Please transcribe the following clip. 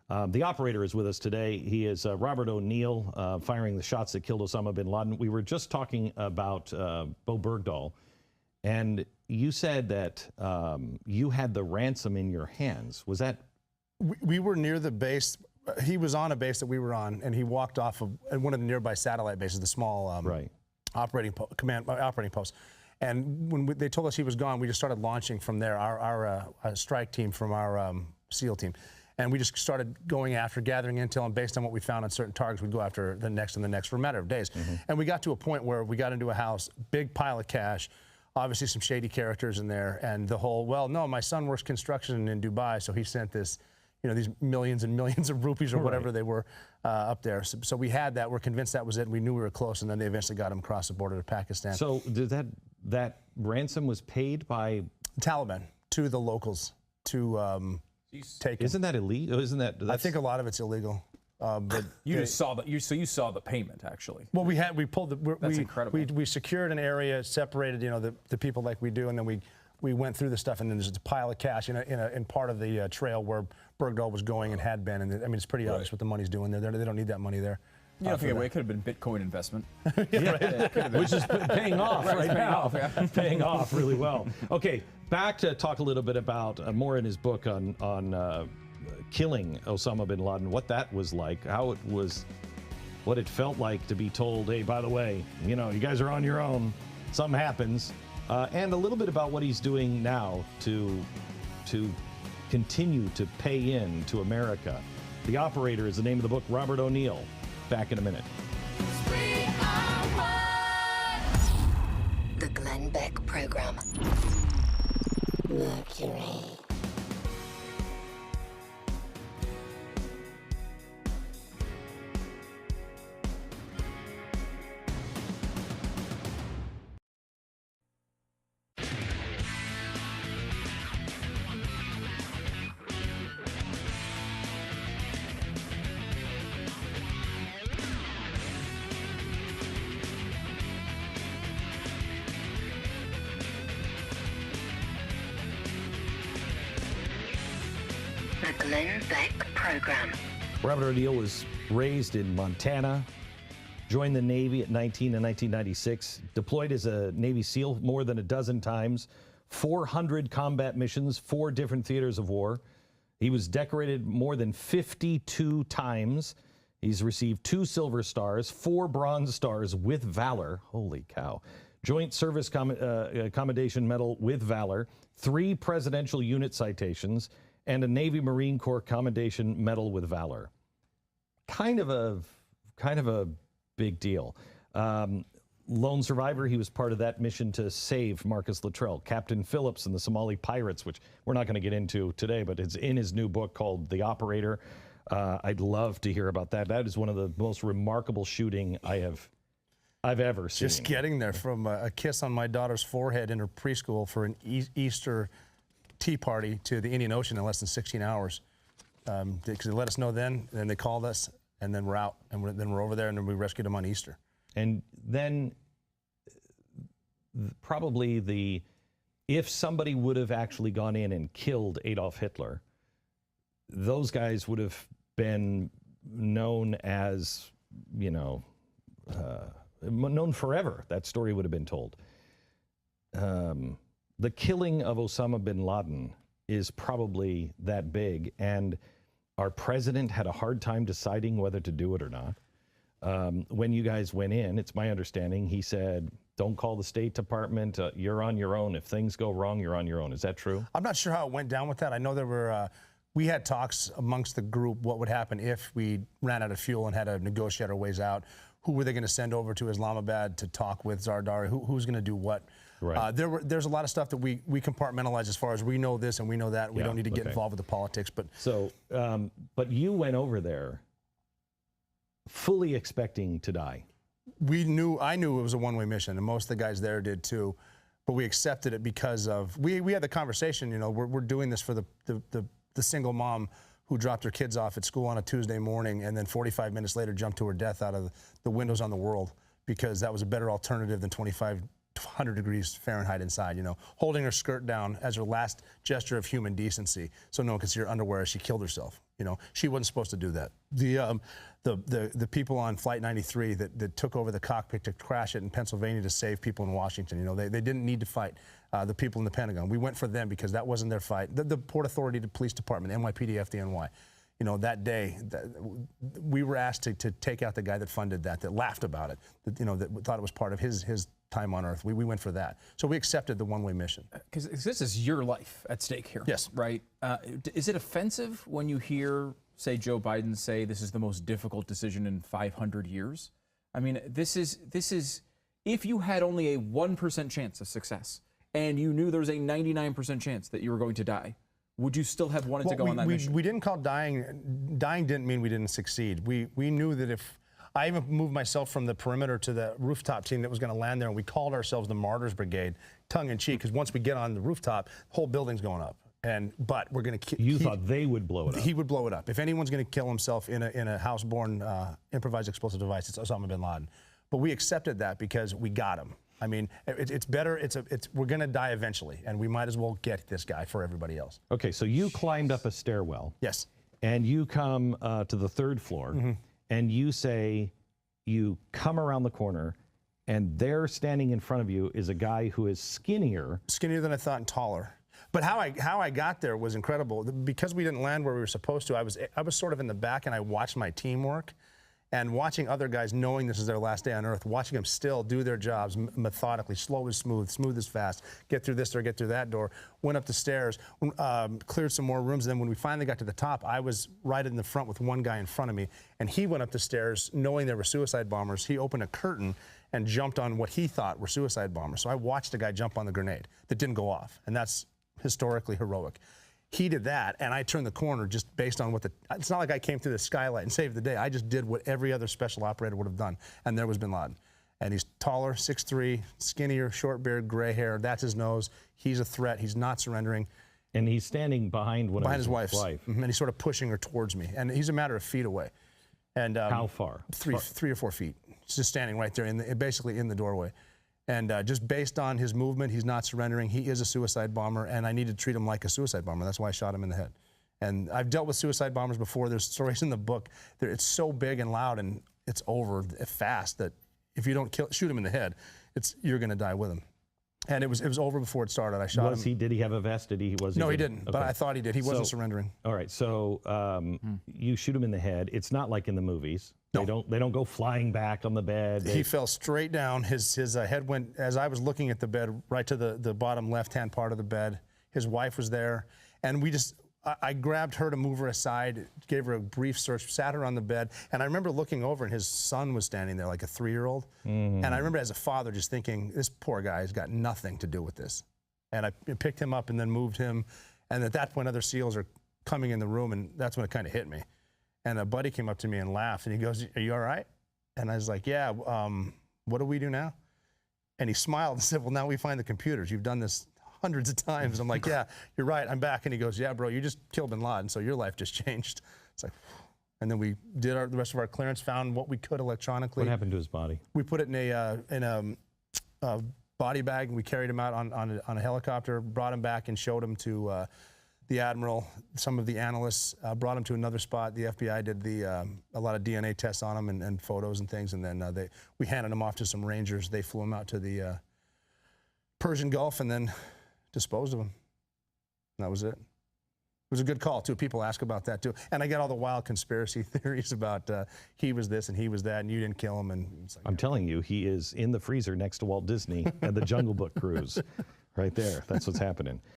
The operator is with us today. He is Robert O'Neill, firing the shots that killed Osama bin Laden. We were just talking about Bowe Bergdahl, and you said that you had the ransom in your hands. Was that? We were near the base. He was on a base that we were on, and he walked off of one of the nearby satellite bases, the small operating post. And when they told us he was gone, we just started launching from there, our strike team from our SEAL team. And we just started going after, gathering intel, and based on what we found on certain targets, we'd go after the next and the next for a matter of days. And we got to a point where we got into a house, big pile of cash, obviously some shady characters in there, and the whole, well, no, my son works construction in Dubai, so he sent this, you know, these millions and millions of rupees or whatever they were up there. So we had that. We're convinced that was it. And we knew we were close, and then they eventually got him across the border to Pakistan. So did that ransom was paid by Taliban to the locals to take him. Isn't that illegal? Isn't that? I think a lot of it's illegal. But you just saw the, you saw the payment actually. Well, we pulled the. That's incredible. We secured an area, separated, you know, the people like we do, and then we went through the stuff, and then there's a pile of cash in part of the trail where Bergdahl was going and had been, and I mean it's pretty obvious what the money's doing there. They don't need that money there. You don't think it could have been Bitcoin investment, which is paying off right now, paying off really well. Okay, back to talk a little bit about more in his book on killing Osama bin Laden, what that was like, how it was, what it felt like to be told, hey, by the way, you know, you guys are on your own, something happens, and a little bit about what he's doing now to continue to pay in to America. The Operator is the name of the book. Robert O'Neill. Back in a minute. The Glenn Beck Program. Mercury. The Glenn Beck Program. Robert O'Neill was raised in Montana, joined the Navy at 19 in 1996, deployed as a Navy SEAL more than a dozen times, 400 combat missions, 4 different theaters of war. He was decorated more than 52 times. He's received 2 Silver Stars, 4 Bronze Stars with Valor. Holy cow. Joint Service Commendation Medal with Valor, 3 Presidential Unit Citations, and a Navy Marine Corps Commendation Medal with Valor. Kind of a big deal. Lone survivor, he was part of that mission to save Marcus Luttrell, Captain Phillips and the Somali pirates, which we're not going to get into today, but it's in his new book called The Operator. I'd love to hear about that. That is one of the most remarkable shooting I've ever seen. Just getting there, from a kiss on my daughter's forehead in her preschool for an Easter tea party to the Indian Ocean in less than 16 hours. Because they let us know then they called us, and then we're out, and then we're over there, and then we rescued them on Easter. And then probably if somebody would have actually gone in and killed Adolf Hitler, those guys would have been known as, you know, known forever. That story would have been told. The killing of Osama bin Laden is probably that big, and our president had a hard time deciding whether to do it or not. When you guys went in, it's my understanding, he said, don't call the State Department, you're on your own. If things go wrong, you're on your own. Is that true? I'm not sure how it went down with that. I know there were, we had talks amongst the group what would happen if we ran out of fuel and had to negotiate our ways out. Who were they going to send over to Islamabad to talk with Zardari? Who's going to do what? Right. There's a lot of stuff that we compartmentalize as far as we know this and we know that. We don't need to get involved with the politics. But so, but you went over there fully expecting to die. I knew it was a one-way mission, and most of the guys there did too. But we accepted it because of we had the conversation. You know, we're doing this for the single mom who dropped her kids off at school on a Tuesday morning and then 45 minutes later jumped to her death out of the windows on the world, because that was a better alternative than 2,500 degrees Fahrenheit inside, you know, holding her skirt down as her last gesture of human decency so no one could see her underwear as she killed herself. You know, she wasn't supposed to do that. The people on Flight 93 that took over the cockpit to crash it in Pennsylvania to save people in Washington, you know, they didn't need to fight the people in the Pentagon. We went for them because that wasn't their fight. The Port Authority, the police department, NYPD, FDNY. You know, that day, we were asked to take out the guy that funded that laughed about it, that, you know, that thought it was part of his time on Earth. We went for that. So we accepted the one-way mission. Because this is your life at stake here. Yes. Right? Is it offensive when you hear, say, Joe Biden say this is the most difficult decision in 500 years? I mean, this is if you had only a 1% chance of success and you knew there was a 99% chance that you were going to die, would you still have wanted to go on that mission? We didn't call dying. Dying didn't mean we didn't succeed. We knew that if I even moved myself from the perimeter to the rooftop team that was going to land there, and we called ourselves the Martyrs Brigade, tongue in cheek, because once we get on the rooftop, the whole building's going up. But we're going to. You thought they would blow it up? He would blow it up. If anyone's going to kill himself in a house-born improvised explosive device, it's Osama bin Laden. But we accepted that because we got him. I mean, it's better. We're going to die eventually, and we might as well get this guy for everybody else. Okay, so you climbed up a stairwell. Yes. And you come to the 3rd floor, and you say you come around the corner, and there standing in front of you is a guy who is skinnier than I thought and taller. But how I got there was incredible. Because we didn't land where we were supposed to, I was sort of in the back, and I watched my team work. And watching other guys, knowing this is their last day on Earth, watching them still do their jobs methodically, slow as smooth, smooth as fast, get through this door, get through that door, went up the stairs, cleared some more rooms. And then when we finally got to the top, I was right in the front with one guy in front of me. And he went up the stairs knowing there were suicide bombers. He opened a curtain and jumped on what he thought were suicide bombers. So I watched a guy jump on the grenade that didn't go off. And that's historically heroic. He did that, and I turned the corner just based on what it's not like I came through the skylight and saved the day. I just did what every other special operator would have done, and there was bin Laden. And he's taller, 6'3", skinnier, short beard, gray hair. That's his nose. He's a threat. He's not surrendering. And he's standing behind his wife's wife. And he's sort of pushing her towards me. And he's a matter of feet away. And how far? 3 or 4 feet. He's just standing right there, basically in the doorway. And just based on his movement, he's not surrendering. He is a suicide bomber, and I need to treat him like a suicide bomber. That's why I shot him in the head. And I've dealt with suicide bombers before. There's stories in the book. It's so big and loud, and it's over fast that if you don't shoot him in the head, you're going to die with him. And it was over before it started. I shot him. Did he have a vest? No, he didn't. Okay. But I thought he did. He wasn't surrendering. All right. So you shoot him in the head. It's not like in the movies. No. They don't go flying back on the bed. He fell straight down. His head went, as I was looking at the bed, right to the bottom left-hand part of the bed. His wife was there. And I grabbed her to move her aside, gave her a brief search, sat her on the bed. And I remember looking over, and his son was standing there like a 3-year-old. And I remember as a father just thinking, this poor guy has got nothing to do with this. And I picked him up and then moved him. And at that point, other SEALs are coming in the room, and that's when it kind of hit me. And a buddy came up to me and laughed, and he goes, "Are you all right?" And I was like, "Yeah, what do we do now?" And he smiled and said, "Well, now we find the computers. You've done this hundreds of times." I'm like, "Yeah, you're right, I'm back." And he goes, "Yeah, bro, you just killed bin Laden, so your life just changed." It's like, and then we did the rest of our clearance, found what we could electronically. What happened to his body? We put it in a body bag, and we carried him out on a helicopter, brought him back and showed him to the Admiral. Some of the analysts brought him to another spot. The FBI did a lot of DNA tests on him and photos and things, and then we handed him off to some Rangers. They flew him out to the Persian Gulf and then disposed of him. And that was it. It was a good call, too. People ask about that, too. And I get all the wild conspiracy theories about he was this and he was that and you didn't kill him. And it's like, I'm telling you, he is in the freezer next to Walt Disney and the Jungle Book cruise right there. That's what's happening.